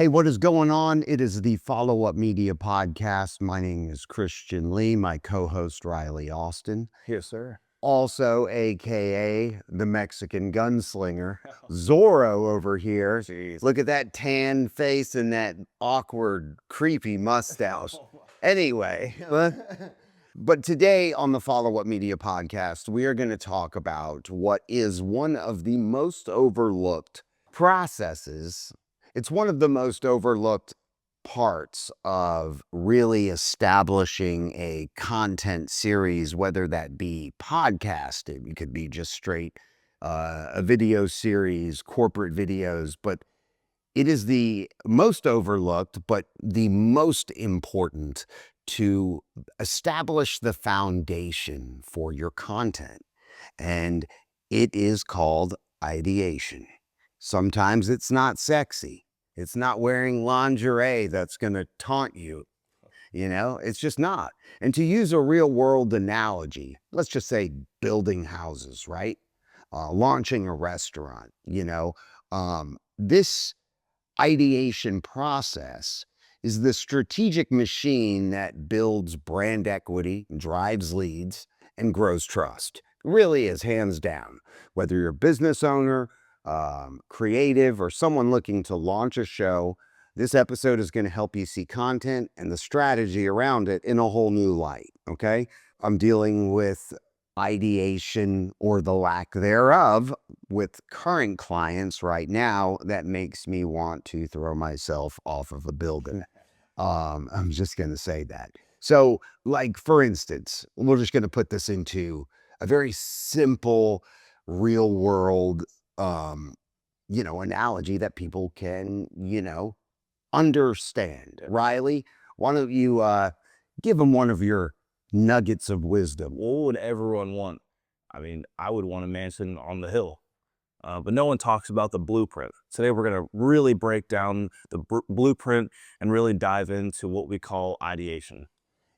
Hey, what is going on? It is the Follow Up Media Podcast. My name is Khristian Lee, my co-host Ryley Alston. Yes, sir. Also, AKA the Mexican gunslinger, Zorro over here. Jeez. Look at that tan face and that awkward, creepy mustache. Anyway, but today on the Follow Up Media Podcast, we are going to talk about what is one of the most overlooked processes. It's one of the most overlooked parts of really establishing a content series, whether that be podcast, it could be just straight a video series, corporate videos, but it is the most overlooked, but the most important to establish the foundation for your content. And it is called ideation. Sometimes it's not sexy. It's not wearing lingerie that's going to taunt you. It's just not. And to use a real world analogy, let's just say building houses, right? Launching a restaurant, this ideation process is the strategic machine that builds brand equity, drives leads, and grows trust. Really is hands down. Whether you're a business owner, creative, or someone looking to launch a show, this episode is going to help you see content and the strategy around it in a whole new light, okay? I'm dealing with ideation or the lack thereof with current clients right now that makes me want to throw myself off of a building. I'm just going to say that. So, like, for instance, we're just going to put this into a very simple, real world analogy that people can, understand. Ryley, why don't you give them one of your nuggets of wisdom? What would everyone want? I mean, I would want a mansion on the hill, but no one talks about the blueprint. Today, we're going to really break down the blueprint and really dive into what we call ideation.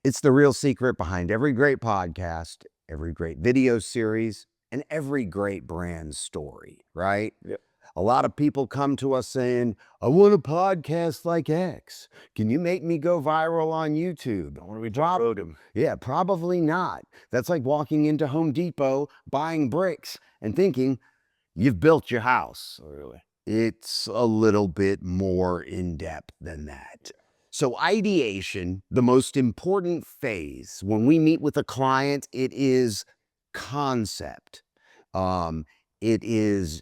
It's the real secret behind every great podcast, every great video series, and every great brand story, right? Yep. A lot of people come to us saying, I want a podcast like X. Can you make me go viral on YouTube? Or we wrote him. Yeah, probably not. That's like walking into Home Depot, buying bricks, and thinking you've built your house. Oh, really? It's a little bit more in depth than that. So ideation, the most important phase when we meet with a client, it is concept. It is,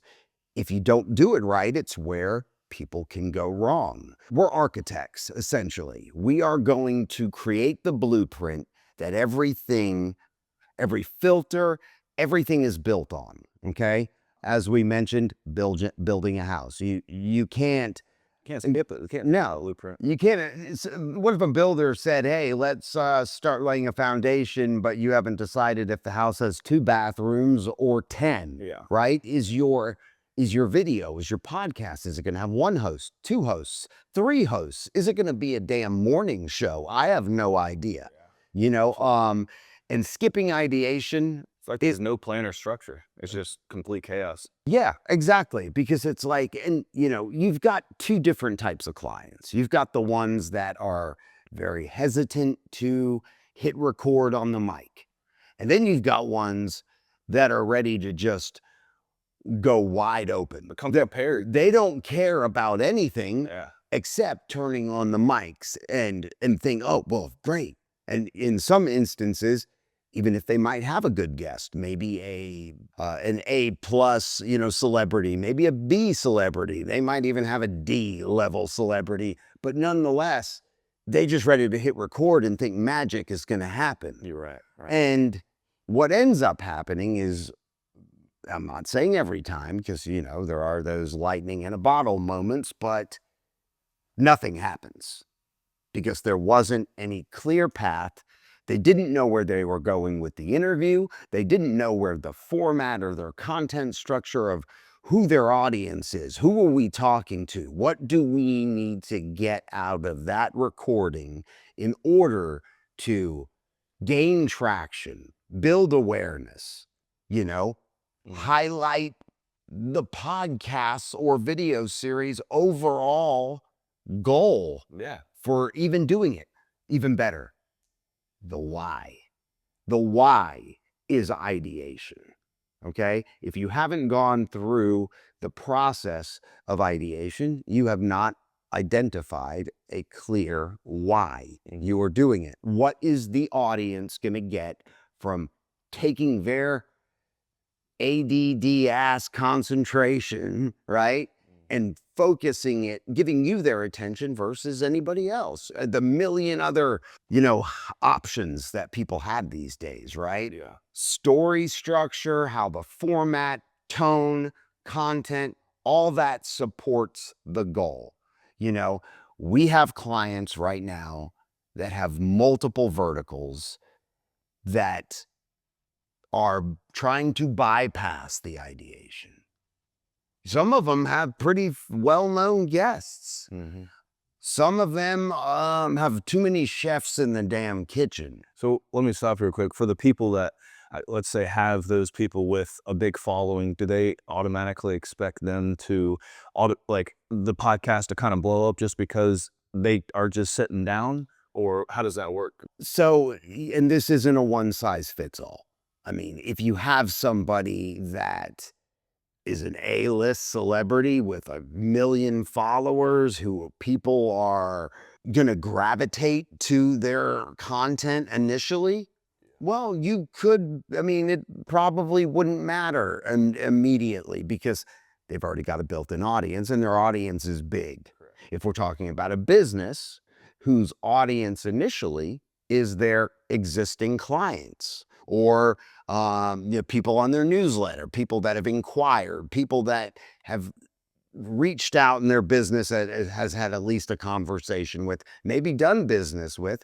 if you don't do it right, it's where people can go wrong. We're architects, essentially. We are going to create the blueprint that everything, every filter, everything is built on, okay? As we mentioned, building a house. You can't skip it. No, Blueprint. You can't. What if a builder said, hey, let's start laying a foundation, but you haven't decided if the house has 2 bathrooms or 10, Yeah. right? Is your video, is your podcast, is it going to have 1 host, 2 hosts, 3 hosts? Is it going to be a damn morning show? I have no idea, and skipping ideation. It's like there's no plan or structure. It's just complete chaos. Yeah, exactly. Because it's like, and you've got 2 different types of clients. You've got the ones that are very hesitant to hit record on the mic. And then you've got ones that are ready to just go wide open. Become prepared. They don't care about anything except turning on the mics and think, oh, well, great. And in some instances, even if they might have a good guest, maybe an A+ celebrity, maybe a B celebrity, they might even have a D level celebrity, but nonetheless, they just ready to hit record and think magic is going to happen. You're right. And what ends up happening is, I'm not saying every time, because there are those lightning in a bottle moments, but nothing happens because there wasn't any clear path. They didn't know where they were going with the interview. They didn't know where the format or their content structure of who their audience is. Who are we talking to? What do we need to get out of that recording in order to gain traction, build awareness, highlight the podcast or video series overall goal Yeah. for even doing it. Even better, the why. The why is ideation. Okay? If you haven't gone through the process of ideation, you have not identified a clear why you are doing it. What is the audience going to get from taking their ADD ass concentration, right? And focusing it, giving you their attention versus anybody else. The million other, options that people have these days, right? Yeah. Story structure, how the format, tone, content, all that supports the goal. We have clients right now that have multiple verticals that are trying to bypass the ideation. Some of them have pretty well-known guests. Mm-hmm. Some of them have too many chefs in the damn kitchen. So let me stop real quick. For the people that, let's say, have those people with a big following, do they automatically expect them to, like the podcast to kind of blow up just because they are just sitting down? Or how does that work? So, and this isn't a one-size-fits-all. I mean, if you have somebody that is an A-list celebrity with 1 million followers who people are going to gravitate to their content initially, well, you could, it probably wouldn't matter immediately because they've already got a built-in audience and their audience is big. Correct. If we're talking about a business whose audience initially is their existing clients or people on their newsletter, people that have inquired, people that have reached out in their business that has had at least a conversation with, maybe done business with,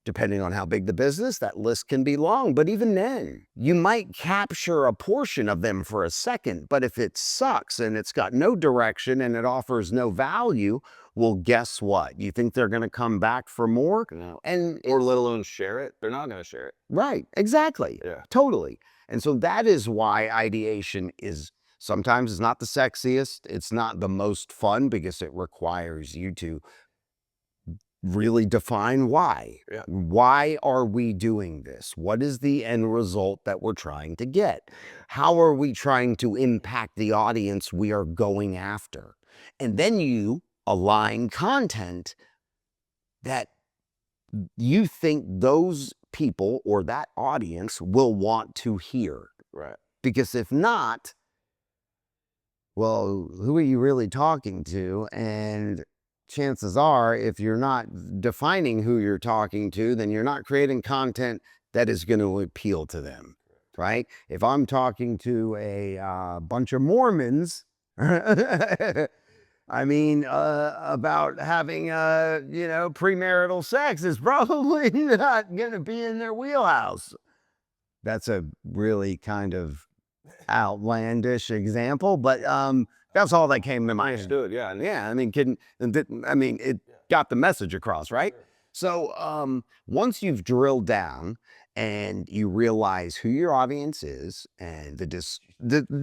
depending on how big the business, that list can be long. But even then, you might capture a portion of them for a second. But if it sucks and it's got no direction and it offers no value, well, guess what? You think they're going to come back for more? No. And Or let alone share it. They're not going to share it. right, exactly. Yeah. Totally. And so that is why ideation is sometimes it's not the sexiest. It's not the most fun because it requires you to really define why. Yeah. Why are we doing this? What is the end result that we're trying to get? How are we trying to impact the audience we are going after? And then you align content that you think those people or that audience will want to hear. Right. Because if not, well, who are you really talking to? And chances are, if you're not defining who you're talking to, then you're not creating content that is going to appeal to them, right? If I'm talking to a bunch of Mormons, about having, premarital sex is probably not going to be in their wheelhouse. That's a really kind of outlandish example, but that's all that came to mind. Understood, yeah. Yeah, it got the message across, right? So once you've drilled down and you realize who your audience is and the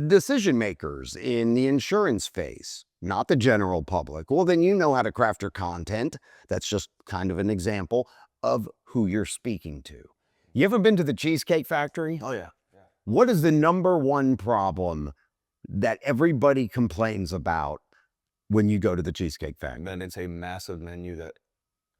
decision makers in the insurance phase, not the general public, well, then you know how to craft your content. That's just kind of an example of who you're speaking to. You ever been to the Cheesecake Factory? Oh, yeah. What is the number one problem that everybody complains about when you go to the Cheesecake Factory? And it's a massive menu that...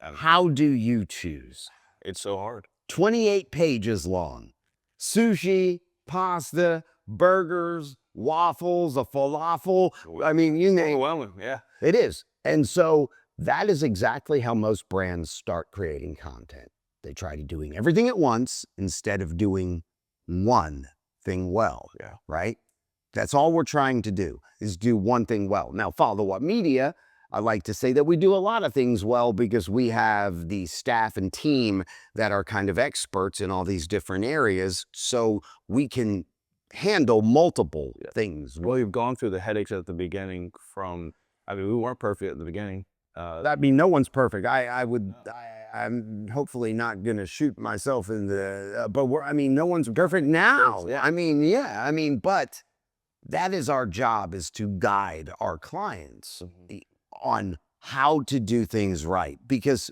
How do you choose? It's so hard. 28 pages long. Sushi, pasta, burgers, waffles, a falafel. You name it. Overwhelming, yeah. It is. And so that is exactly how most brands start creating content. They try to doing everything at once instead of doing one thing well. Yeah. Right? That's all we're trying to do is do one thing well. Now, follow-up media, I like to say that we do a lot of things well because we have the staff and team that are kind of experts in all these different areas, so we can handle multiple things. Well, you've gone through the headaches at the beginning we weren't perfect at the beginning. No one's perfect. I'm hopefully not going to shoot myself in the, but no one's perfect now. Yeah. But that is our job, is to guide our clients on how to do things right, because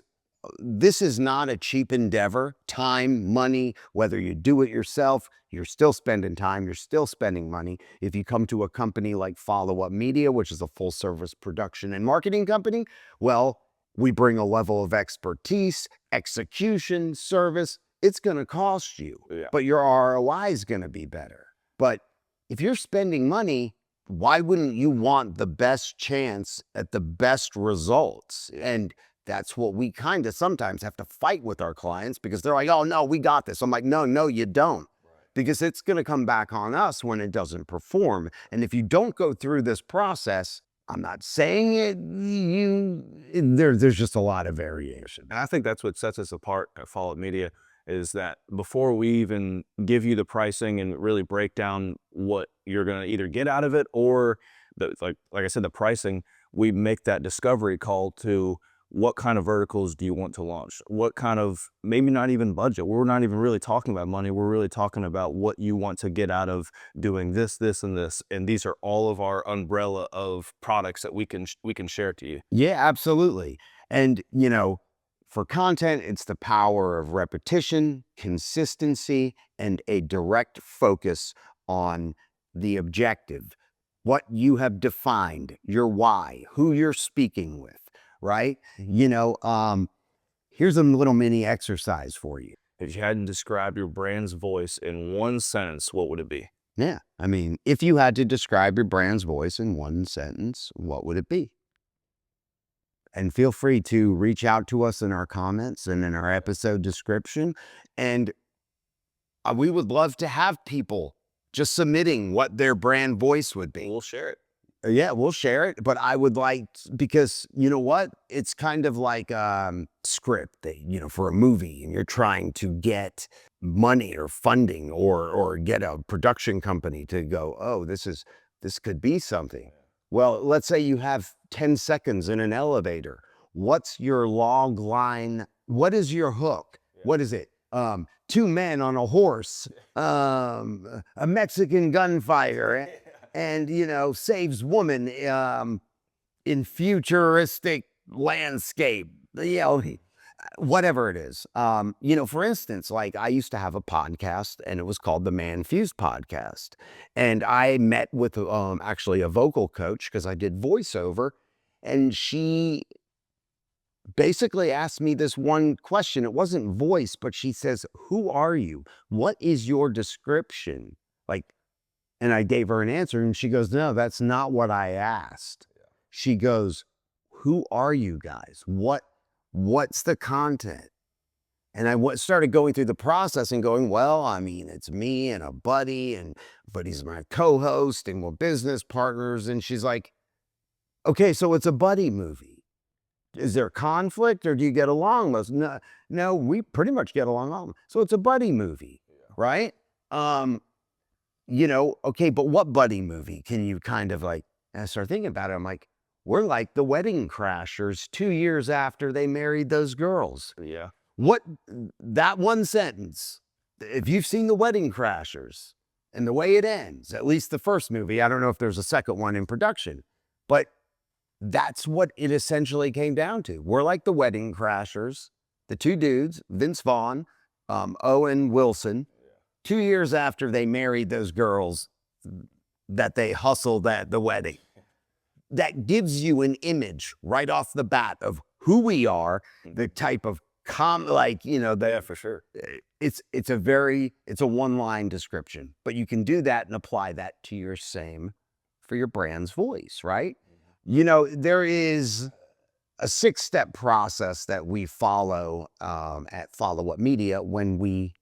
this is not a cheap endeavor. Time, money, whether you do it yourself, you're still spending time, you're still spending money. If you come to a company like Follow Up Media, which is a full service production and marketing company, well, we bring a level of expertise, execution, service. It's going to cost you, but your ROI is going to be better. But if you're spending money, why wouldn't you want the best chance at the best results? And that's what we kind of sometimes have to fight with our clients, because they're like, oh, no, we got this. I'm like, no, you don't. Because it's going to come back on us when it doesn't perform. And if you don't go through this process, I'm not saying there's just a lot of variation. And I think that's what sets us apart at Follow Up Media, is that before we even give you the pricing and really break down what you're going to either get out of it, or like I said, the pricing, we make that discovery call to what kind of verticals do you want to launch? What kind of, maybe not even budget. We're not even really talking about money. We're really talking about what you want to get out of doing this, this, and this. And these are all of our umbrella of products that we can share to you. Yeah, absolutely. And, for content, it's the power of repetition, consistency, and a direct focus on the objective, what you have defined, your why, who you're speaking with, right? Here's a little mini exercise for you. If you hadn't described your brand's voice in one sentence, what would it be? Yeah, if you had to describe your brand's voice in one sentence, what would it be? And feel free to reach out to us in our comments and in our episode description. And we would love to have people just submitting what their brand voice would be. We'll share it. Yeah, we'll share it. But I would like, because you know what? It's kind of like a script that, for a movie, and you're trying to get money or funding or get a production company to go, oh, this could be something. Well, let's say you have 10 seconds in an elevator. What's your log line? What is your hook? What is it? Two men on a horse, a Mexican gunfighter, and, saves woman in futuristic landscape, whatever it is. For instance, like I used to have a podcast, and it was called the Man Fused Podcast. And I met with actually a vocal coach, because I did voiceover, and she basically asked me this one question. It wasn't voice, but she says, who are you? What is your description? And I gave her an answer, and she goes, no, that's not what I asked. She goes, who are you guys? What's the content? And I started going through the process and going, well, it's me and a buddy, but he's my co-host, and we're business partners. And she's like, okay, so it's a buddy movie. Is there conflict, or do you get along? No, we pretty much get along. So it's a buddy movie, right? Okay, but what buddy movie can you kind of and I start thinking about it. I'm like, we're like the Wedding Crashers 2 years after they married those girls. Yeah. That one sentence, if you've seen the Wedding Crashers and the way it ends, at least the first movie, I don't know if there's a second one in production, but that's what it essentially came down to. We're like the Wedding Crashers, the two dudes, Vince Vaughn, Owen Wilson, 2 years after they married those girls that they hustled at the wedding. That gives you an image right off the bat of who we are, the type of yeah, for sure. It's a one-line description, but you can do that and apply that to your same for your brand's voice, right? There is a 6-step process that we follow at Follow Up Media when we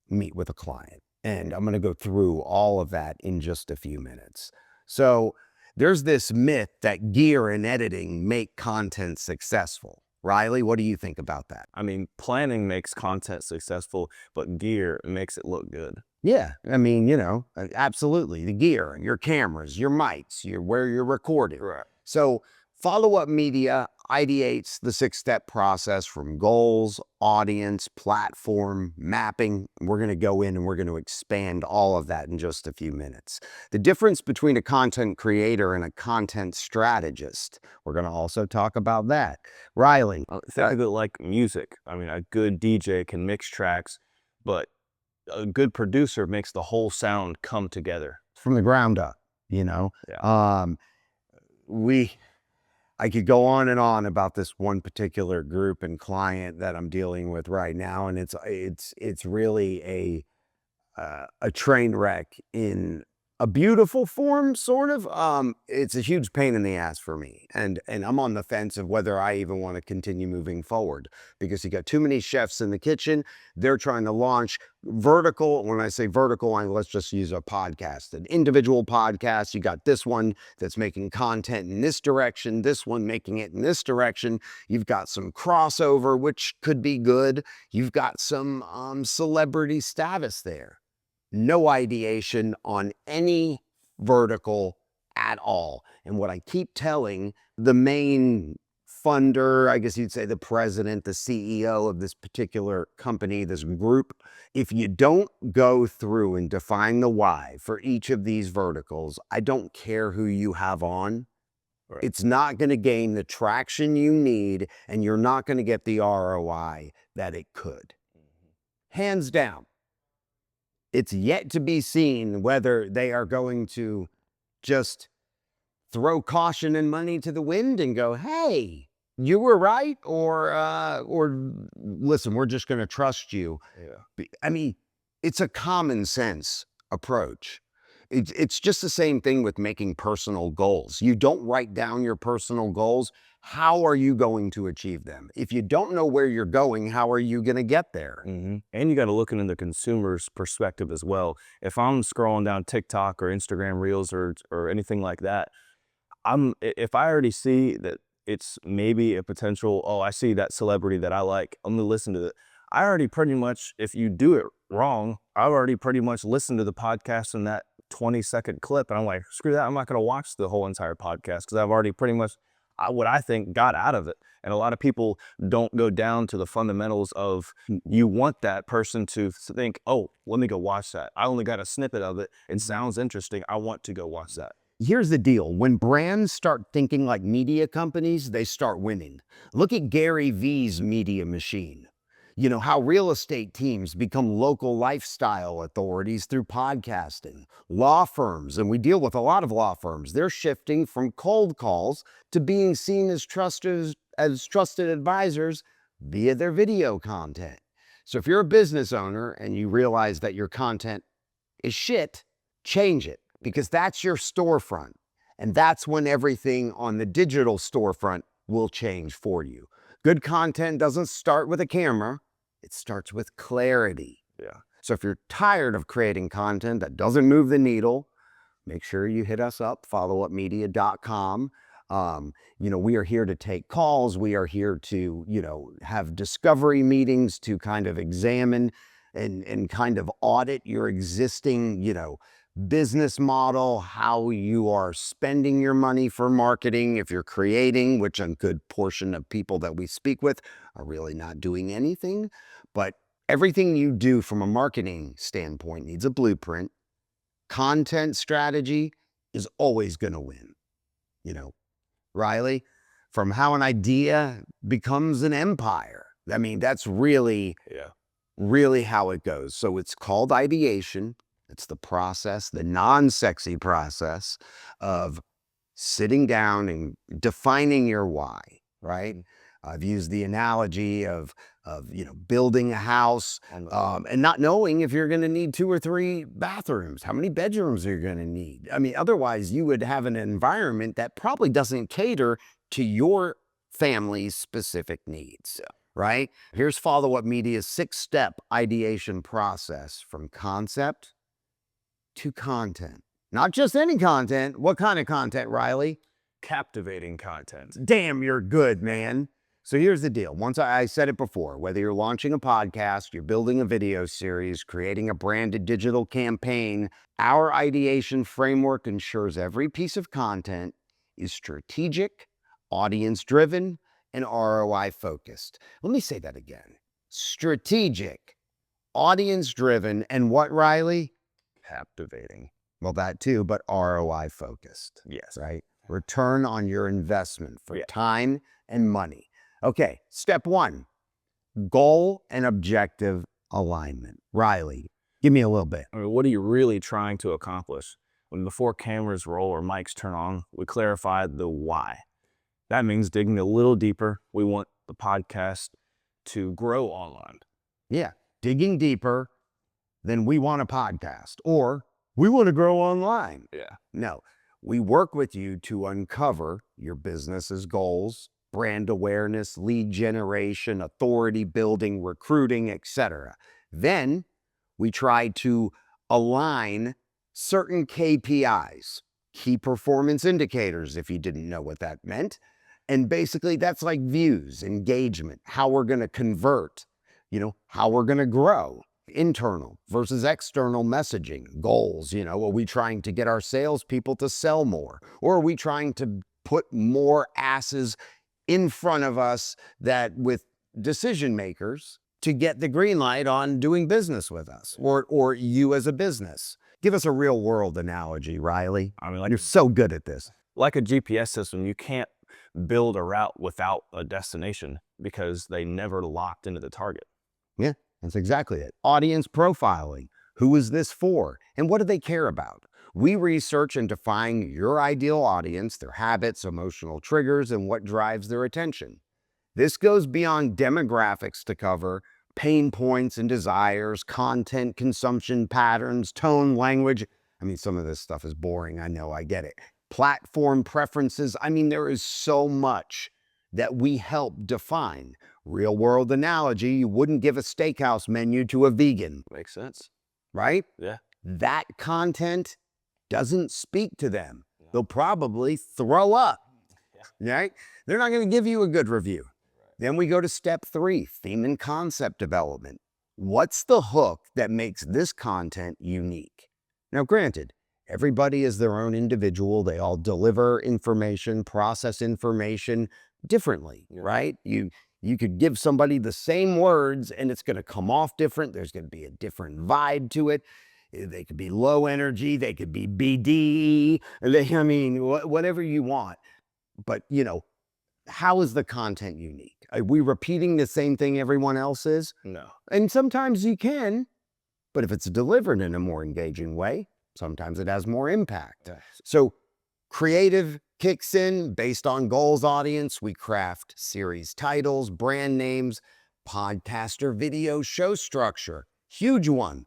meet with a client. And I'm going to go through all of that in just a few minutes. So there's this myth that gear and editing make content successful. Ryley, what do you think about that? Planning makes content successful, but gear makes it look good. Yeah, absolutely. The gear, your cameras, your mics, where you're recording. Right. So Follow Up Media, ideates the 6-step process from goals, audience, platform, mapping. We're going to go in and we're going to expand all of that in just a few minutes. The difference between a content creator and a content strategist. We're going to also talk about that. Ryley. Think of it like music. I mean, a good DJ can mix tracks, but a good producer makes the whole sound come together. From the ground up, you know? Yeah. I could go on and on about this one particular group and client that I'm dealing with right now, and it's really a train wreck in a beautiful form, sort of. It's a huge pain in the ass for me, and I'm on the fence of whether I even want to continue moving forward, because you got too many chefs in the kitchen. They're trying to launch vertical. When I say vertical, let's just use a podcast, an individual podcast. You got this one that's making content in this direction, this one making it in this direction. You've got some crossover, which could be good. You've got some celebrity status there. No ideation on any vertical at all. And what I keep telling the main funder, I guess you'd say the president, the CEO of this particular company, this group, if you don't go through and define the why for each of these verticals, I don't care who you have on. Right. It's not going to gain the traction you need, and you're not going to get the ROI that it could. Hands down. It's yet to be seen whether they are going to just throw caution and money to the wind and go, hey, you were right, or listen, we're just going to trust you. Yeah. I mean, it's a common sense approach. It's just the same thing with making personal goals. You don't write down your personal goals. How are you going to achieve them? If you don't know where you're going, how are you going to get there? Mm-hmm. And you got to look into the consumer's perspective as well. If I'm scrolling down TikTok or Instagram Reels or anything like that, if I already see that it's maybe a potential, oh, I see that celebrity that I like, I'm gonna listen to it. I already pretty much, if you do it wrong, I've already pretty much listened to the podcast in that 20-second clip, and I'm like, screw that, I'm not gonna watch the whole entire podcast because I've already pretty much what I think got out of it. And a lot of people don't go down to the fundamentals of, you want that person to think, oh, let me go watch that. I only got a snippet of it. It sounds interesting. I want to go watch that. Here's the deal. When brands start thinking like media companies, they start winning. Look at Gary Vee's media machine. You know, how real estate teams become local lifestyle authorities through podcasting. Law firms, and we deal with a lot of law firms, they're shifting from cold calls to being seen as trusted advisors via their video content. So if you're a business owner and you realize that your content is shit, change it, because that's your storefront. And that's when everything on the digital storefront will change for you. Good content doesn't start with a camera. It starts with clarity. Yeah. So if you're tired of creating content that doesn't move the needle, make sure you hit us up, followupmedia.com. We are here to take calls. We are here to, have discovery meetings to kind of examine and kind of audit your existing, business model, how you are spending your money for marketing. If you're creating, which a good portion of people that we speak with are really not doing anything, but everything you do from a marketing standpoint needs a blueprint. Content strategy is always going to win. Ryley, from how an idea becomes an empire. I mean, that's really how it goes. So it's called ideation. It's the process, the non-sexy process of sitting down and defining your why, right? I've used the analogy of building a house and not knowing if you're going to need 2 or 3 bathrooms. How many bedrooms are you going to need? I mean, otherwise you would have an environment that probably doesn't cater to your family's specific needs, right? Here's Follow Up Media's 6-step ideation process from concept to content. Not just any content. What kind of content, Ryley? Captivating content. Damn, you're good, man. So here's the deal. Once I said it before, whether you're launching a podcast, you're building a video series, creating a branded digital campaign, our ideation framework ensures every piece of content is strategic, audience-driven, and ROI focused. Let me say that again. Strategic, audience driven, and what, Ryley? Captivating. Well, that too, but ROI focused. Yes. Right? Return on your investment for Yeah. time and money. Okay, step one, goal and objective alignment. Ryley, give me a little bit. I mean, what are you really trying to accomplish? When before cameras roll or mics turn on, we clarify the why. That means digging a little deeper. We want the podcast to grow online. Yeah, digging deeper than we want a podcast or we want to grow online. Yeah. No, we work with you to uncover your business's goals, brand awareness, lead generation, authority building, recruiting, etc. Then we try to align certain KPIs, key performance indicators, if you didn't know what that meant. And basically that's like views, engagement, how we're going to convert, how we're going to grow, internal versus external messaging, goals. Are we trying to get our salespeople to sell more? Or are we trying to put more asses in front of us that with decision makers to get the green light on doing business with us or you as a business? Give us a real world analogy, Ryley. I mean, You're so good at this. Like a GPS system, you can't build a route without a destination because they never locked into the target. Yeah, that's exactly it. Audience profiling. Who is this for? And what do they care about? We research and define your ideal audience, their habits, emotional triggers, and what drives their attention. This goes beyond demographics to cover pain points and desires, content consumption patterns, tone, language. I mean, some of this stuff is boring. I know, I get it. Platform preferences. I mean, there is so much that we help define. Real world analogy, you wouldn't give a steakhouse menu to a vegan. Makes sense. Right? Yeah. That content doesn't speak to them. They'll probably throw up. Right? They're not going to give you a good review. Then we go to step 3, theme and concept development. What's the hook that makes this content unique? Now, granted, everybody is their own individual. They all deliver information, process information differently, right? You could give somebody the same words and it's going to come off different. There's going to be a different vibe to it. They could be low energy. They could be BD. I mean, whatever you want. But, how is the content unique? Are we repeating the same thing everyone else is? No. And sometimes you can, but if it's delivered in a more engaging way, sometimes it has more impact. So creative kicks in based on goals audience. We craft series titles, brand names, podcaster video show structure. Huge one.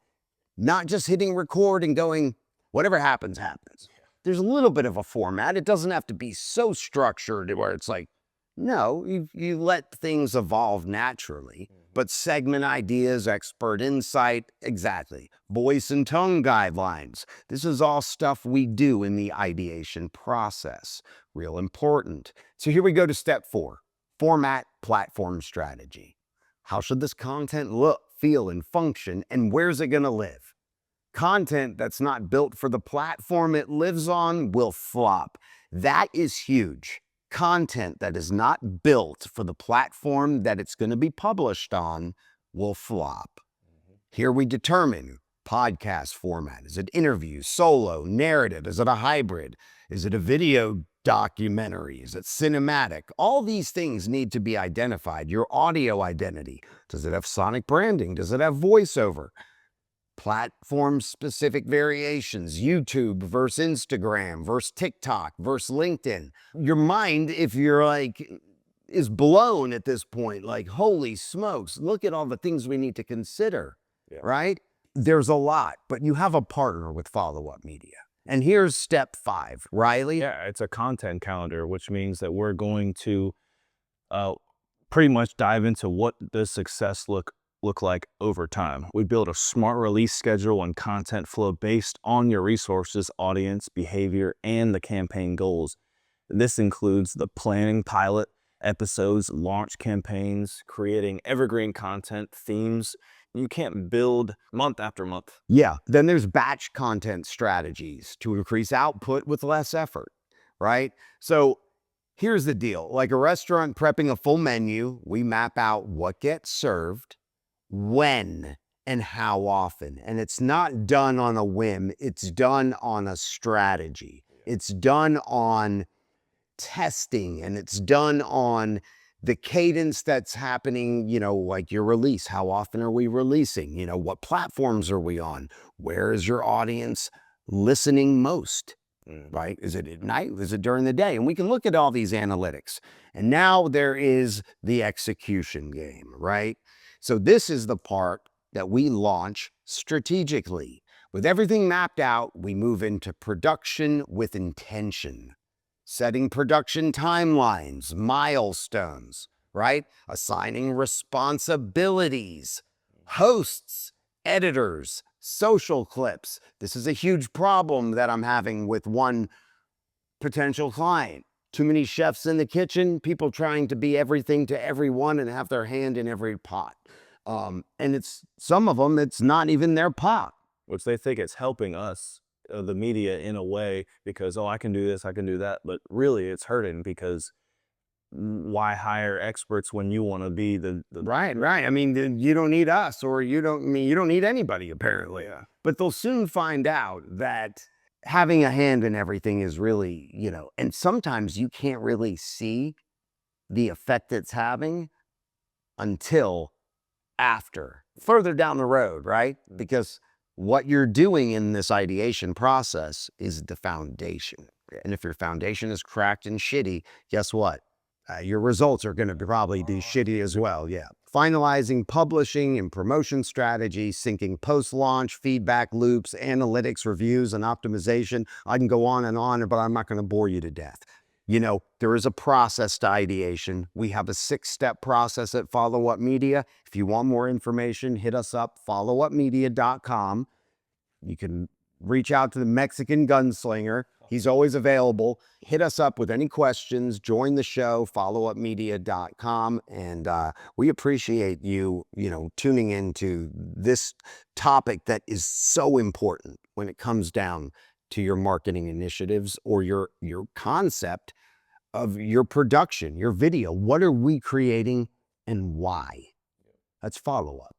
Not just hitting record and going, whatever happens, happens. There's a little bit of a format. It doesn't have to be so structured where it's like, no, you let things evolve naturally, but segment ideas, expert insight, exactly. Voice and tone guidelines. This is all stuff we do in the ideation process. Real important. So here we go to step 4, format, platform strategy. How should this content look, feel, and function, and where's it going to live? Content that's not built for the platform it lives on will flop. That is huge. Content that is not built for the platform that it's going to be published on will flop. Here we determine podcast format. Is it interview, solo, narrative? Is it a hybrid? Is it a video documentary? Is it cinematic? All these things need to be identified. Your audio identity. Does it have sonic branding? Does it have voiceover? Platform-specific variations, YouTube versus Instagram versus TikTok versus LinkedIn. Your mind, if you're like, is blown at this point, like, holy smokes, look at all the things we need to consider, right? There's a lot, but you have a partner with Follow Up Media. And here's step 5, Ryley. Yeah, it's a content calendar, which means that we're going to pretty much dive into what does success look like over time. We build a smart release schedule and content flow based on your resources, audience, behavior, and the campaign goals. This includes the planning pilot episodes, launch campaigns, creating evergreen content, themes. You can't build month after month. Yeah, then there's batch content strategies to increase output with less effort, right? So Here's the deal. Like a restaurant prepping a full menu, we map out what gets served, when, and how often. And it's not done on a whim. It's done on a strategy. It's done on testing, and it's done on the cadence that's happening, like your release. How often are we releasing? What platforms are we on? Where is your audience listening most? Right? Is it at night? Is it during the day? And we can look at all these analytics. And now there is the execution game, right? So this is the part that we launch strategically. With everything mapped out, we move into production with intention. Setting production timelines, milestones, right? Assigning responsibilities, hosts, editors, social clips. This is a huge problem that I'm having with one potential client. Too many chefs in the kitchen, people trying to be everything to everyone and have their hand in every pot. And it's some of them, it's not even their pot. Which they think it's helping us, the media, in a way, because, oh, I can do this, I can do that. But really, it's hurting, because why hire experts when you want to be the Right. I mean, you don't need us, or you don't need anybody, apparently. Yeah. But they'll soon find out that having a hand in everything is really, and sometimes you can't really see the effect it's having until after, further down the road, right? Because what you're doing in this ideation process is the foundation. And if your foundation is cracked and shitty, guess what? Your results are going to probably be shitty as well. Yeah. Finalizing publishing and promotion strategy, syncing post-launch, feedback loops, analytics, reviews, and optimization. I can go on, but I'm not going to bore you to death. There is a process to ideation. We have a 6-step process at Follow Up Media. If you want more information, hit us up, followupmedia.com. You can reach out to the Mexican gunslinger. He's always available. Hit us up with any questions. Join the show, followupmedia.com. And we appreciate you, tuning into this topic that is so important when it comes down to your marketing initiatives or your concept of your production, your video. What are we creating and why? Let's follow up.